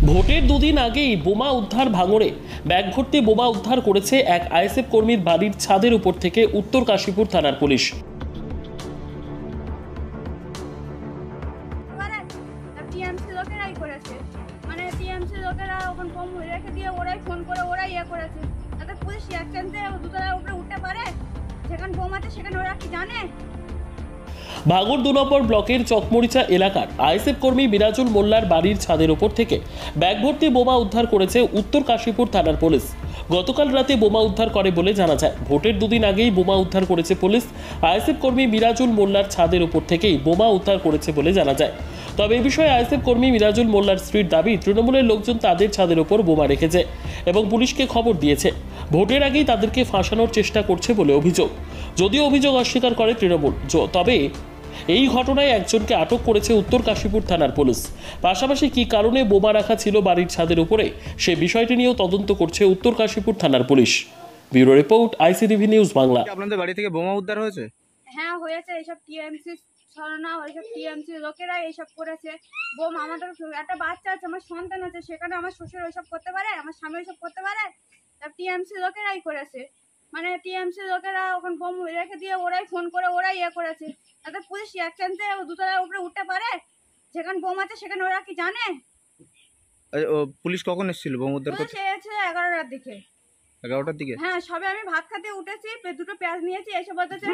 ভোটের দুদিন আগেই বোমা উদ্ধার ভাঙড়ে। ব্যাগ ভর্তি বোমা উদ্ধার করেছে এক আইএসএফ কর্মীর বাড়ির ছাদের উপর থেকে উত্তর কাশীপুর থানার পুলিশ। টিএমসি লোকেরাই করেছে, মানে টিএমসি লোকেরা ওখানে কম রেখে দিয়ে ওরাই ফোন করে ওরাই করেছে। তাতে পুলিশ একসাথে দুতলার উপরে উঠতে পারে? যেখানে বোম আছে সেখানে ওরা কি জানে? ভাঙড় 2 নম্বর ব্লকের চকমরিচা এলাকার আইএসএফ কর্মী মিরাজুল মোল্লার বাড়ির ছাদের উপর থেকে ব্যাগ ভর্তি বোমা উদ্ধার করেছে উত্তর কাশীপুর থানার পুলিশ। গতকাল রাতে বোমা উদ্ধার করে বলে জানা যায়। ভোটের দুদিন আগেই বোমা উদ্ধার করেছে পুলিশ। আইএসএফ কর্মী মিরাজুল মোল্লার ছাদের উপর থেকেই বোমা উদ্ধার করেছে বলে জানা যায়। তবে এই বিষয়ে আইএসএফ কর্মী মিরাজুল মোল্লার স্ত্রীর দাবি, তৃণমূলের লোকজন তাদের ছাদের উপর বোমা রেখেছে এবং পুলিশকে খবর দিয়েছে। ভোটের আগেই তাদেরকে ফাঁসানোর চেষ্টা করছে বলে অভিযোগ। যদিও অভিযোগ অস্বীকার করে তৃণমূল, তবে এই ঘটনায় একজনকে আটক করেছে উত্তর কাশীপুর থানার পুলিশ। পাশাপাশি কী কারণে বোমা রাখা ছিল বাড়ির ছাদের উপরে সে বিষয়টি নিয়েও তদন্ত করছে উত্তর কাশীপুর থানার police. Bureau report, ICTV news Bangla. আপনাদের বাড়ি থেকে বোমা উদ্ধার হয়েছে? হ্যাঁ হয়েছে। এইসব টিএমসি ছড়ানো, এইসব টিএমসি লোকেরা এইসব করেছে। বোম আমাদের একটা বাচ্চা আছে, আমার সন্তান আছে, সেখানে আমার শ্বশুর ওইসব করতে পারে? আমার স্বামী ওইসব করতে পারে? টিএমসি লোকেরাই করেছে, মানে টিএমসি লোকেরা ওখানে বোম রেখে দিয়ে ওরাই ফোন করে ওরাই করেছে। তাতে পুলিশ একসাথে দুতলার উপরে উঠতে পারে? যেখানে বোম আছে সেখানে ওরা কি জানে? পুলিশ কখন এসেছিল বোম উদ্ধার করতে? সে এসে 11টার দিকে। 11টার দিকে? হ্যাঁ, সবে আমি ভাত খেতে উঠেছি, দুটো পেঁয়াজ নিয়েছি, এসে বলতেছে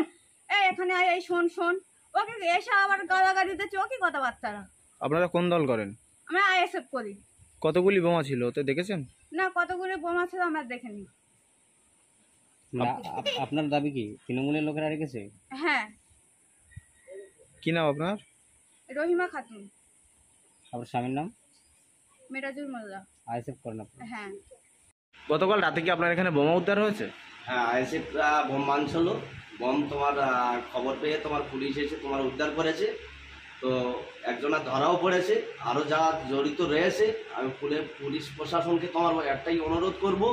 এখানে আয়, এই শোন শোন। ওকে এসে আবার গালাগালি দিতেছে। ও কি কথাবার্তারা? আপনারা কোন দল করেন? আমরা আইএসএফ করি। কতগুলি বোমা ছিল ওতে দেখেছেন? না, কতগুলো বোমা ছিল আমরা দেখিনি। আপনার দাবি কি তৃণমূলের লোকেরা রেখেছে? হ্যাঁ। কি নাম আপনার? রহিমা খাতুন। আপনার স্বামীর নাম? মিরাজুল মোল্লা। আইএসএফ করেন আপনি? হ্যাঁ। গতকাল রাতে কি আপনার এখানে বোমা উদ্ধার হয়েছে? হ্যাঁ, আইএসএফরা বোম মানছিল। বোম তোমার খবর পেয়ে তোমার পুলিশ এসে তোমার উদ্ধার করেছে। তো একজনা ধরাও পড়েছে, আরও যা জড়িত রয়েছে। আমি পুলিশ প্রশাসনকে তোমার একটাই অনুরোধ করব,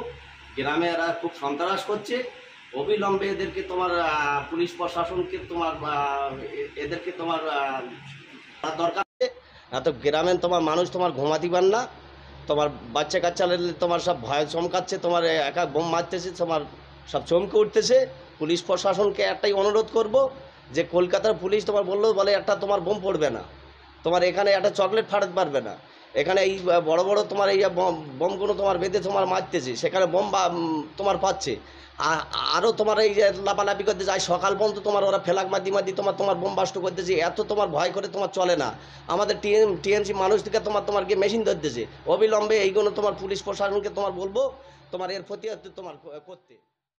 গ্রামে এরা খুব সন্ত্রাস করছে, অবিলম্বে এদেরকে তোমার পুলিশ প্রশাসনকে তোমার এদেরকে তোমার দরকার আছে। না তো গ্রামের তোমার মানুষ তোমার ঘুমাতে পার না। তোমার বাচ্চা কাচ্চা তোমার সব ভয় চমকাচ্ছে, তোমার একা বোম মারতেছে, তোমার সব চমকে উঠতেছে। পুলিশ প্রশাসনকে একটাই অনুরোধ করব যে কলকাতার পুলিশ তোমার বলে একটা তোমার বোম পড়বে না, তোমার এখানে একটা চকলেট ফাটাতে পারবে না। এখানে এই বড় বড় তোমার এই বোমগুলো তোমার বেঁধে তোমার মারতেছে, সেখানে বোম তোমার পাচ্ছে। আরও তোমার এই যে লাপালাপি করতে যায়, সকাল পর্যন্ত তোমার ওরা ফেলাক মাদি তোমার বোম বাস্ট করতেছে। এত তোমার ভয় করে তোমার চলে না। আমাদের টিএমসি মানুষ থেকে তোমার গিয়ে মেশিন ধরতেছে। অবিলম্বে এইগুলো তোমার পুলিশ প্রশাসনকে তোমার বলবো তোমার এর প্রতি তোমার করতে।